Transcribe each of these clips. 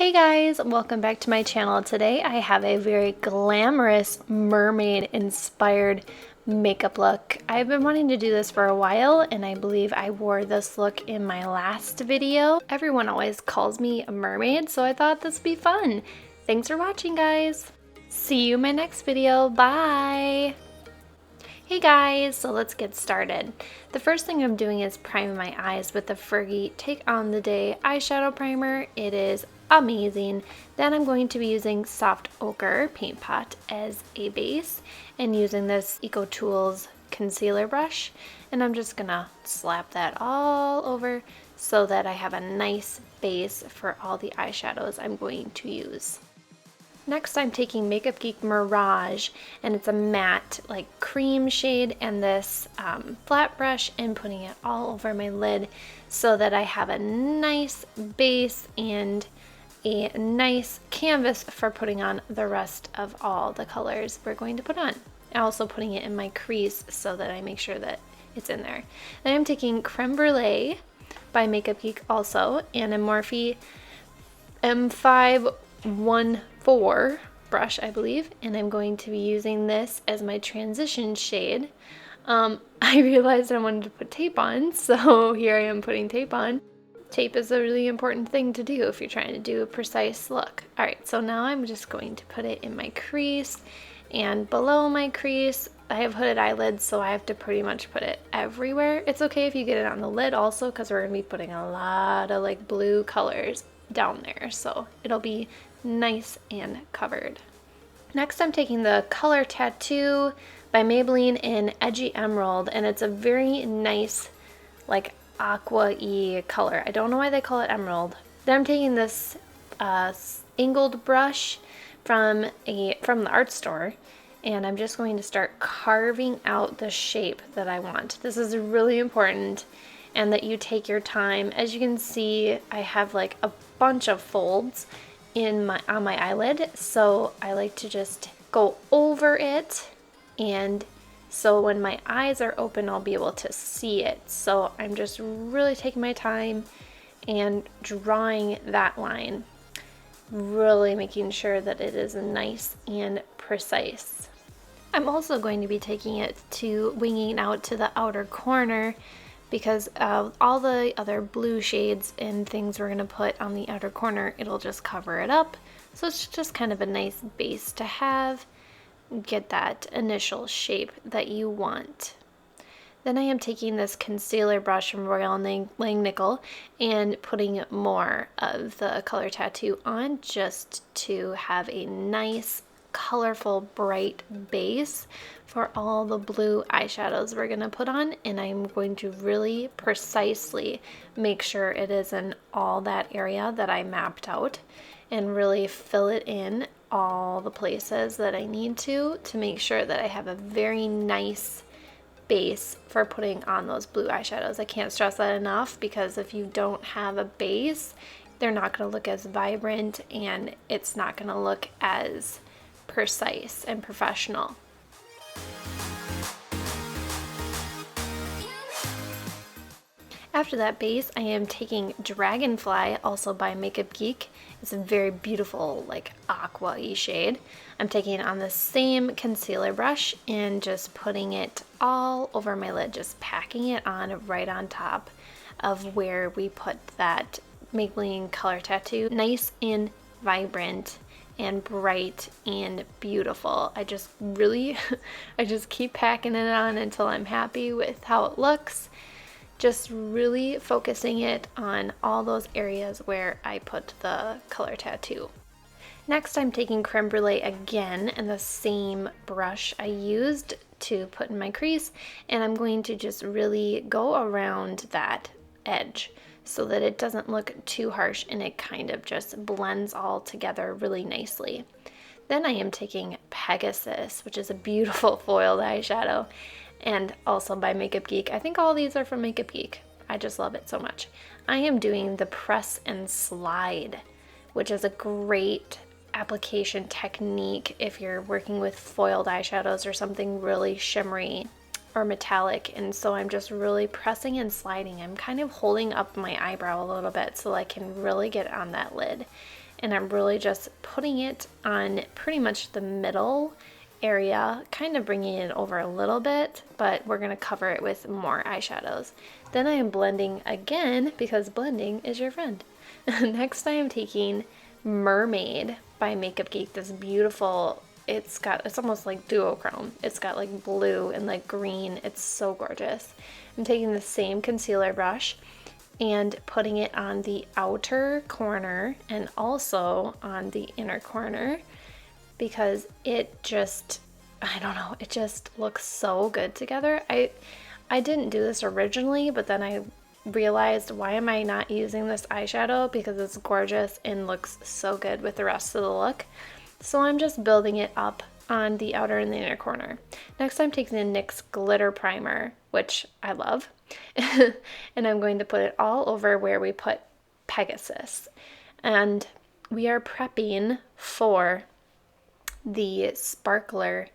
Hey guys, welcome back to my channel. Today I have a very glamorous mermaid inspired makeup look. I've been wanting to do this for a while and I believe I wore this look in my last video. Everyone always calls me a mermaid, so I thought this would be fun. Thanks for watching, guys. See you in my next video. Bye! Hey guys, so let's get started. The first thing I'm doing is priming my eyes with the Fergie Take On The Day eyeshadow primer. It is amazing. Then I'm going to be using Soft Ochre Paint Pot as a base and using this Eco Tools concealer brush. And I'm just gonna slap that all over so that I have a nice base for all the eyeshadows I'm going to use. Next, I'm taking Makeup Geek Mirage, and it's a matte, like cream shade, and this flat brush, and putting it all over my lid so that I have a nice base and a nice canvas for putting on the rest of all the colors we're going to put on. I'm also putting it in my crease so that I make sure that it's in there. Then I'm taking Creme Brulee by Makeup Geek also, and a Morphe M514 brush, I believe, and I'm going to be using this as my transition shade. I realized I wanted to put tape on, so here I am putting tape on. Tape is a really important thing to do if you're trying to do a precise look. Alright, so now I'm just going to put it in my crease and below my crease. I have hooded eyelids, so I have to pretty much put it everywhere. It's okay if you get it on the lid also, because we're going to be putting a lot of like blue colors down there, so it'll be nice and covered. Next, I'm taking the Color Tattoo by Maybelline in Edgy Emerald, and it's a very nice like aqua-y color. I don't know why they call it emerald. Then I'm taking this angled brush from the art store, and I'm just going to start carving out the shape that I want. This is really important, and that you take your time. As you can see, I have like a bunch of folds on my eyelid, so I like to just go over it, and so when my eyes are open I'll be able to see it. So I'm just really taking my time and drawing that line, really making sure that it is nice and precise. I'm also going to be taking it to winging out to the outer corner, because of all the other blue shades and things we're going to put on the outer corner, it'll just cover it up. So it's just kind of a nice base to have, get that initial shape that you want. Then I am taking this concealer brush from Royal Langnickel and putting more of the Color Tattoo on, just to have a nice colorful bright base for all the blue eyeshadows we're going to put on. And I'm going to really precisely make sure it is in all that area that I mapped out, and really fill it in all the places that I need to make sure that I have a very nice base for putting on those blue eyeshadows. I can't stress that enough, because if you don't have a base, they're not going to look as vibrant, and it's not going to look as precise and professional. After that base, I am taking Dragonfly, also by Makeup Geek. It's a very beautiful, like aqua-y shade. I'm taking it on the same concealer brush and just putting it all over my lid, just packing it on right on top of where we put that Maybelline Color Tattoo. Nice and vibrant and bright and beautiful. I just keep packing it on until I'm happy with how it looks. Just really focusing it on all those areas where I put the Color Tattoo. Next, I'm taking Creme Brulee again, and the same brush I used to put in my crease, and I'm going to just really go around that edge so that it doesn't look too harsh and it kind of just blends all together really nicely. Then I am taking Pegasus, which is a beautiful foiled eyeshadow, and also by Makeup Geek. I think all these are from Makeup Geek. I just love it so much. I am doing the Press and Slide, which is a great application technique if you're working with foiled eyeshadows or something really shimmery or metallic. And so I'm just really pressing and sliding. I'm kind of holding up my eyebrow a little bit so I can really get on that lid and I'm really just putting it on pretty much the middle area, kind of bringing it over a little bit, but we're going to cover it with more eyeshadows. Then I am blending again because blending is your friend. Next I am taking Mermaid by Makeup Geek, this beautiful, it's almost like duochrome. It's got like blue and like green. It's so gorgeous. I'm taking the same concealer brush and putting it on the outer corner and also on the inner corner because it just, I don't know, it just looks so good together. I didn't do this originally, but then I realized, why am I not using this eyeshadow? Because it's gorgeous and looks so good with the rest of the look. So I'm just building it up on the outer and the inner corner. Next I'm taking the NYX glitter primer, which I love, and I'm going to put it all over where we put Pegasus. And we are prepping for the sparkler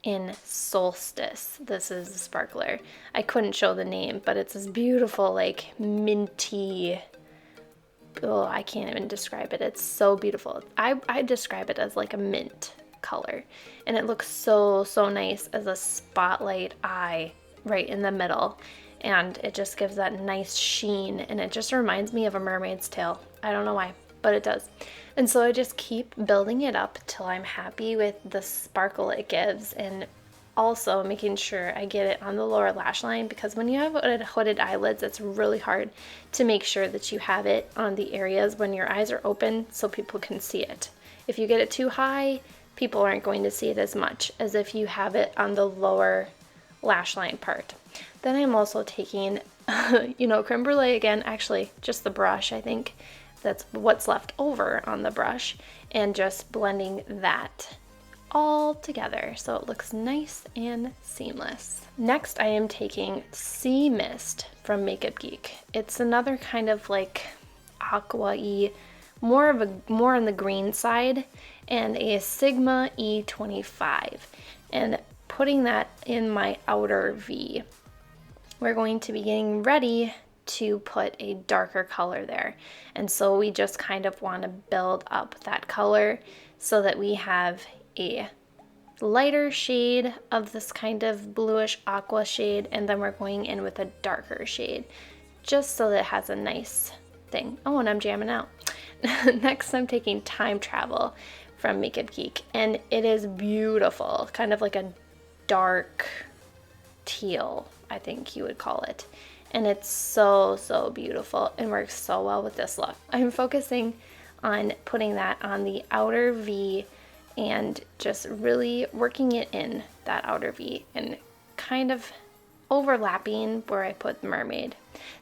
in Solstice. This is the sparkler. I couldn't show the name, but it's this beautiful like minty, oh, I can't even describe it. It's so beautiful. I describe it as like a mint color, and it looks so nice as a spotlight eye right in the middle, and it just gives that nice sheen, and it just reminds me of a mermaid's tail. I don't know why, but it does. And so I just keep building it up till I'm happy with the sparkle it gives, and also making sure I get it on the lower lash line, because when you have hooded eyelids, it's really hard to make sure that you have it on the areas when your eyes are open so people can see it. If you get it too high, people aren't going to see it as much as if you have it on the lower lash line part. Then I'm also taking, creme brulee again, actually just the brush, I think that's what's left over on the brush, and just blending that all together so it looks nice and seamless. Next I am taking Sea Mist from Makeup Geek. It's another kind of like aqua-y, more on the green side, and a Sigma E25, and putting that in my outer V. We're going to be getting ready to put a darker color there, and so we just kind of want to build up that color so that we have a lighter shade of this kind of bluish aqua shade, and then we're going in with a darker shade just so that it has a nice thing. Oh, and I'm jamming out. Next I'm taking Time Travel from Makeup Geek, and it is beautiful, kind of like a dark teal, I think you would call it. And it's so beautiful and works so well with this look. I'm focusing on putting that on the outer V and just really working it in that outer V and kind of overlapping where I put Mermaid.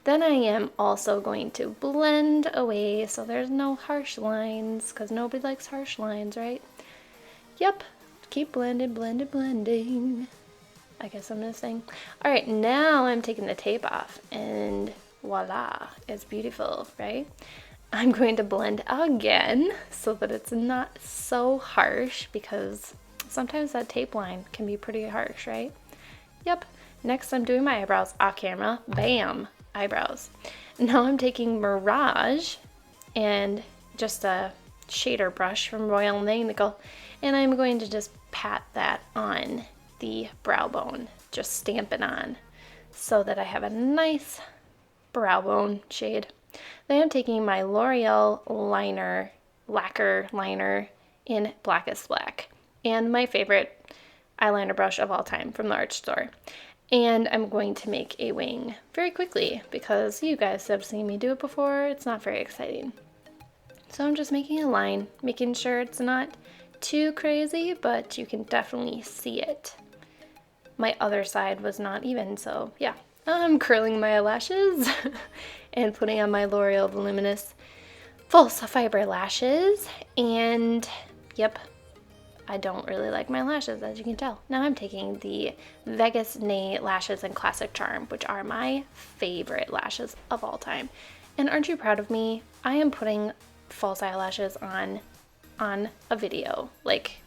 Then I am also going to blend away so there's no harsh lines, because nobody likes harsh lines, right? Yep, keep blending. I guess I'm gonna sing. All right, now I'm taking the tape off, and voila, it's beautiful, right? I'm going to blend again so that it's not so harsh, because sometimes that tape line can be pretty harsh, right? Yep. Next I'm doing my eyebrows off camera. Bam, eyebrows. Now I'm taking Mirage and just a shader brush from Royal Technical, and I'm going to just pat that on the brow bone, just stamp it on so that I have a nice brow bone shade. Then I'm taking my L'Oreal lacquer liner in Blackest Black, and my favorite eyeliner brush of all time from the art store. And I'm going to make a wing very quickly because you guys have seen me do it before. It's not very exciting. So I'm just making a line, making sure it's not too crazy, but you can definitely see it. My other side was not even, so yeah. I'm curling my eyelashes and putting on my L'Oreal Voluminous False Fiber Lashes, and yep, I don't really like my lashes, as you can tell. Now I'm taking the Vegas Nay Lashes in Classic Charm, which are my favorite lashes of all time. And aren't you proud of me? I am putting false eyelashes on a video. Like,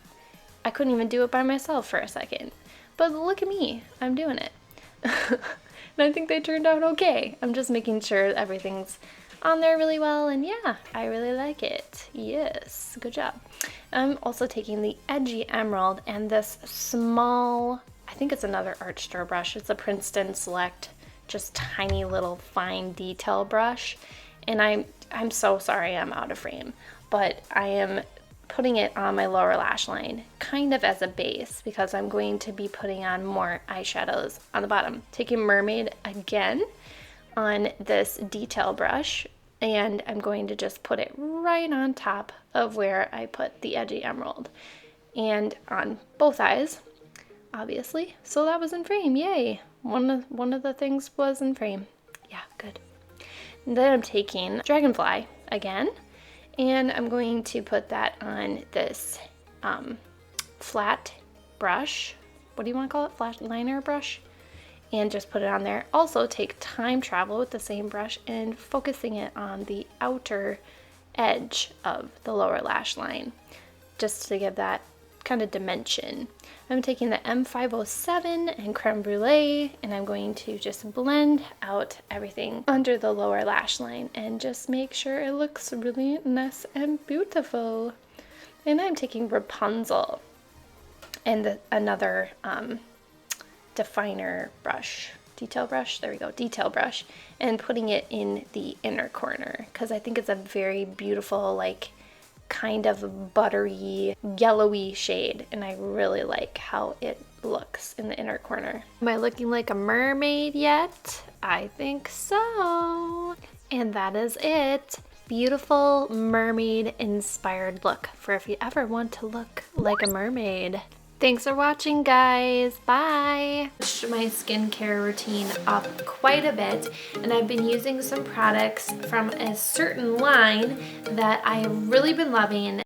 I couldn't even do it by myself for a second. But look at me, I'm doing it. And I think they turned out okay. I'm just making sure everything's on there really well, and yeah, I really like it. Yes, good job. I'm also taking the Edgy Emerald and this small, I think it's another art store brush. It's a Princeton Select, just tiny little fine detail brush. And I'm so sorry I'm out of frame, but I am putting it on my lower lash line kind of as a base because I'm going to be putting on more eyeshadows on the bottom. Taking Mermaid again on this detail brush, and I'm going to just put it right on top of where I put the Edgy Emerald, and on both eyes, obviously. So that was in frame, yay! One of the things was in frame. Yeah, good. And then I'm taking Dragonfly again, and I'm going to put that on this flat brush. What do you want to call it? Flat liner brush? And just put it on there. Also take Time Travel with the same brush and focusing it on the outer edge of the lower lash line, just to give that kind of dimension. I'm taking the M507 and Creme Brulee, and I'm going to just blend out everything under the lower lash line and just make sure it looks really nice and beautiful. And I'm taking Rapunzel and another definer brush, detail brush, there we go, detail brush, and putting it in the inner corner because I think it's a very beautiful, like, kind of buttery, yellowy shade, and I really like how it looks in the inner corner. Am I looking like a mermaid yet? I think so. And that is it. Beautiful mermaid inspired look for if you ever want to look like a mermaid. Thanks for watching, guys. Bye. My skincare routine up quite a bit, and I've been using some products from a certain line that I've really been loving.